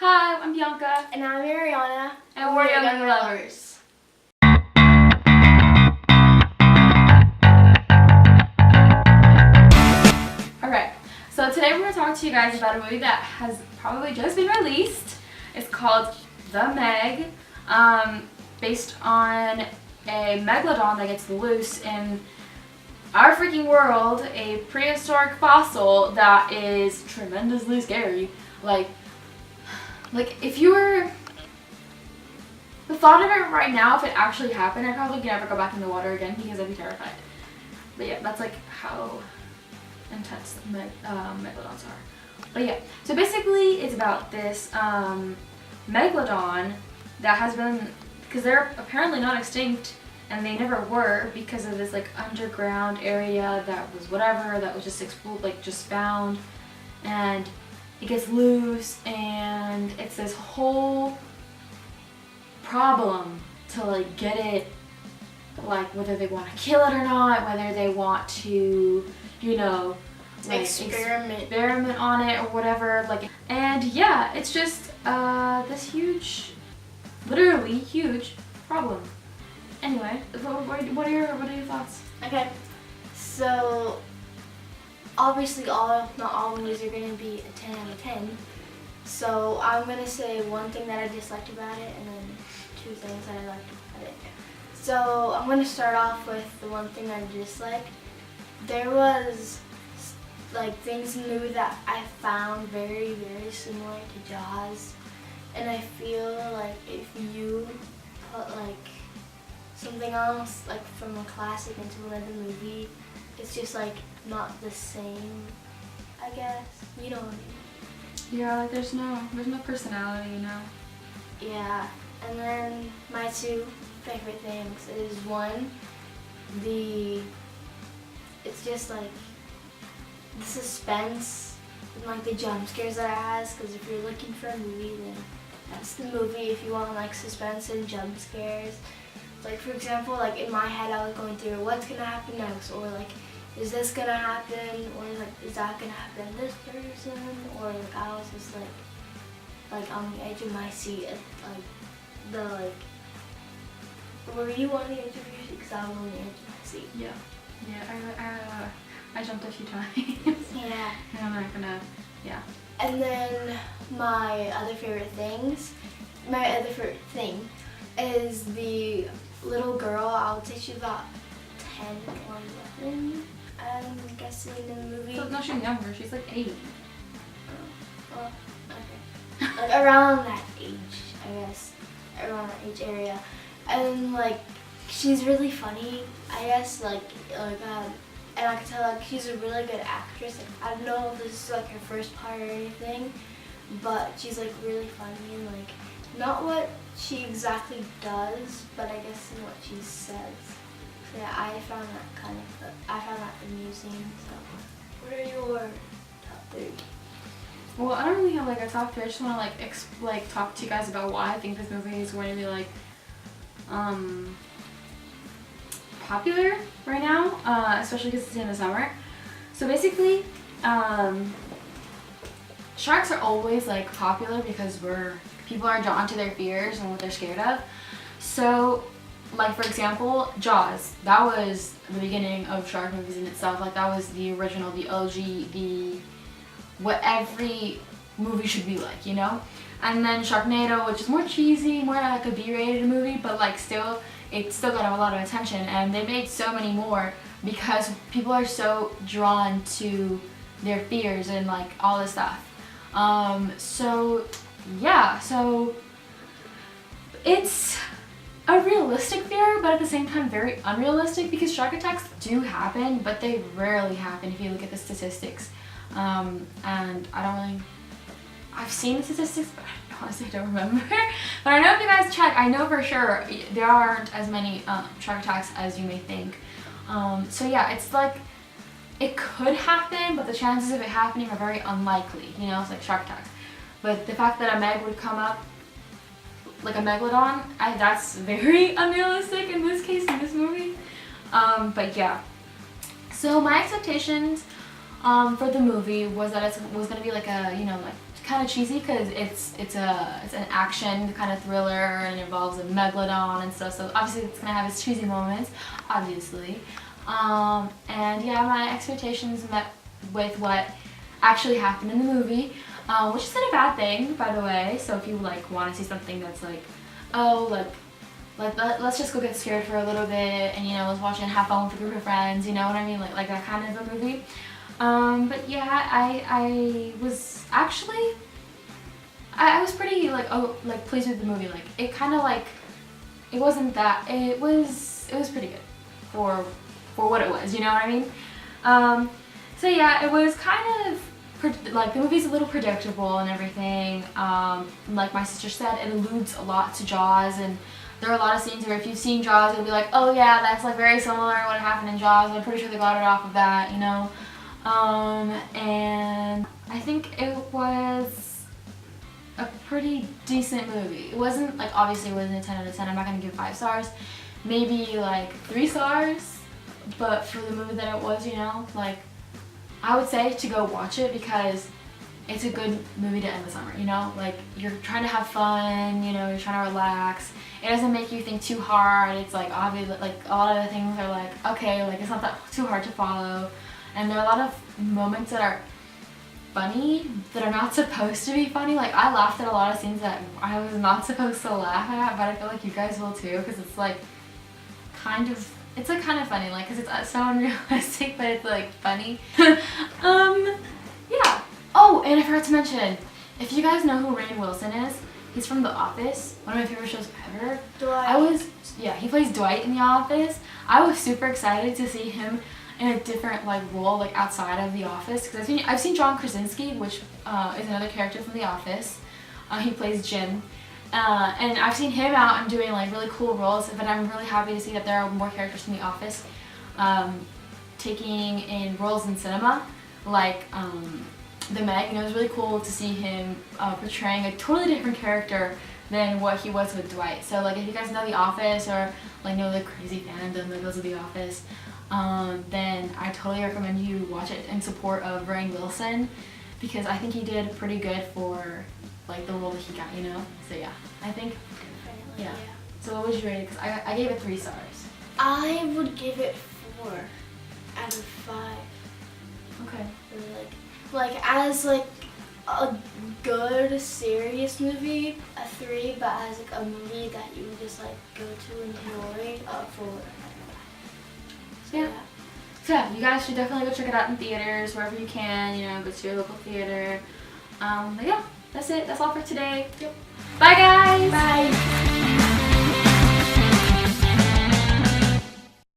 Hi, I'm Bianca. And I'm Ariana. And we're Young Lovers. Alright, so today we're going to talk to you guys about a movie that has probably just been released. It's called The Meg, based on a megalodon that gets loose in our freaking world, a prehistoric fossil that is tremendously scary. Like if you were... The thought of it right now, if it actually happened, I'd probably never go back in the water again because I'd be terrified. But yeah, that's like how intense megalodons are. But yeah, so basically it's about this megalodon that has been, because they're apparently not extinct, and they never were because of this like underground area that was whatever, that was just just found, and it gets loose, and it's this whole problem to like get it, like whether they want to kill it or not, whether they want to, you know, like experiment on it or whatever, like. And yeah, it's just this huge, literally huge problem. Anyway, what are your thoughts? Okay, so obviously not all movies are going to be a 10 out of 10. So I'm going to say one thing that I disliked about it and then two things that I liked about it. So I'm going to start off with the one thing I disliked. There was like things in the movie that I found very, very similar to Jaws. And I feel like if you put like something else like from a classic into another movie, it's just like not the same, I guess. You know what I mean? Yeah, like there's no personality, you know? Yeah, and then my two favorite things is one, it's just like the suspense and like the jump scares that it has, because if you're looking for a movie, then that's the movie if you want like suspense and jump scares. Like for example, like in my head I was going through what's gonna happen next, or like is this gonna happen, or like is that gonna happen to this person, or like I was just like on the edge of my seat, were you on the edge of your seat? Because I was on the edge of my seat. Yeah, I jumped a few times. Yeah. And I'm not gonna, yeah. And then my other favorite thing is the little girl. I would say she's about 10 or 11, I'm guessing, in the movie. So, no, she's younger. She's like 8. Oh, okay. Like around that age, I guess. Around that age area. And like, she's really funny, I guess. And I can tell like she's a really good actress. Like, I don't know if this is like her first part or anything, but she's like really funny and like not what she exactly does, but I guess in what she says. So yeah, I found that amusing. So what are your top 3? Well, I don't really have like a top 3. I just want to like talk to you guys about why I think this movie is going to be like popular right now, especially because it's in the summer. So basically, sharks are always like popular because people are drawn to their fears and what they're scared of. So, like for example, Jaws. That was the beginning of shark movies in itself. Like that was the original, the OG, what every movie should be like, you know? And then Sharknado, which is more cheesy, more like a B-rated movie, but like it still got a lot of attention, and they made so many more because people are so drawn to their fears and like all this stuff. So yeah, so it's a realistic fear, but at the same time very unrealistic, because shark attacks do happen, but they rarely happen if you look at the statistics. And I've seen the statistics, but I honestly don't remember. But I know if you guys check, I know for sure there aren't as many shark attacks as you may think. So yeah, it's like, it could happen, but the chances of it happening are very unlikely, you know, it's like shark attacks. But the fact that a meg would come up, like a megalodon, that's very unrealistic in this case, in this movie. But yeah. So my expectations for the movie was that it was going to be like a, you know, like kind of cheesy because it's an action kind of thriller and it involves a megalodon and stuff. So obviously it's gonna have its cheesy moments, obviously. And yeah, my expectations met with what actually happened in the movie, which isn't a bad thing, by the way. So if you like want to see something that's like, oh, let's just go get scared for a little bit and, you know, let's watch it and have fun with a group of friends, you know what I mean? Like that kind of a movie. But yeah, I was actually, I was pretty like, pleased with the movie. Like it kind of like, it wasn't that, it was pretty good for what it was, you know what I mean? So yeah, it was kind of, like the movie's a little predictable and everything. Like my sister said, it alludes a lot to Jaws, and there are a lot of scenes where if you've seen Jaws, you'll be like, oh yeah, that's like very similar to what happened in Jaws. I'm pretty sure they got it off of that, you know? And I think it was a pretty decent movie. It wasn't like, obviously it wasn't a 10 out of 10. I'm not gonna give 5 stars. Maybe like 3 stars, but for the movie that it was, you know, like I would say to go watch it because it's a good movie to end the summer, you know? Like you're trying to have fun, you know, you're trying to relax. It doesn't make you think too hard. It's like obvious, like a lot of the things are like, okay, like it's not that too hard to follow. And there are a lot of moments that are funny that are not supposed to be funny. Like I laughed at a lot of scenes that I was not supposed to laugh at, but I feel like you guys will too, because it's like kind of, it's like kind of funny, like because it's so unrealistic, but it's like funny. Yeah. Oh, and I forgot to mention, if you guys know who Rainn Wilson is, he's from The Office, one of my favorite shows ever. Dwight. Yeah, he plays Dwight in The Office. I was super excited to see him in a different like role, like outside of The Office, because I've seen John Krasinski, which is another character from The Office. He plays Jim. And I've seen him out and doing like really cool roles, but I'm really happy to see that there are more characters from The Office taking in roles in cinema, like the Meg. You know, it was really cool to see him portraying a totally different character than what he was with Dwight. So like if you guys know The Office or like know the crazy fandom that goes with The Office, then I totally recommend you watch it in support of Rainn Wilson, because I think he did pretty good for like the role that he got, you know? So yeah, I think, yeah. So what would you rate it? Because I gave it 3 stars. I would give it 4 out of 5. Okay. Like as like a good serious movie, a 3, but as like a movie that you would just like go to enjoy, 4. Yeah. So yeah, you guys should definitely go check it out in theaters, wherever you can, you know, go to your local theater. But yeah, that's it. That's all for today. Yep.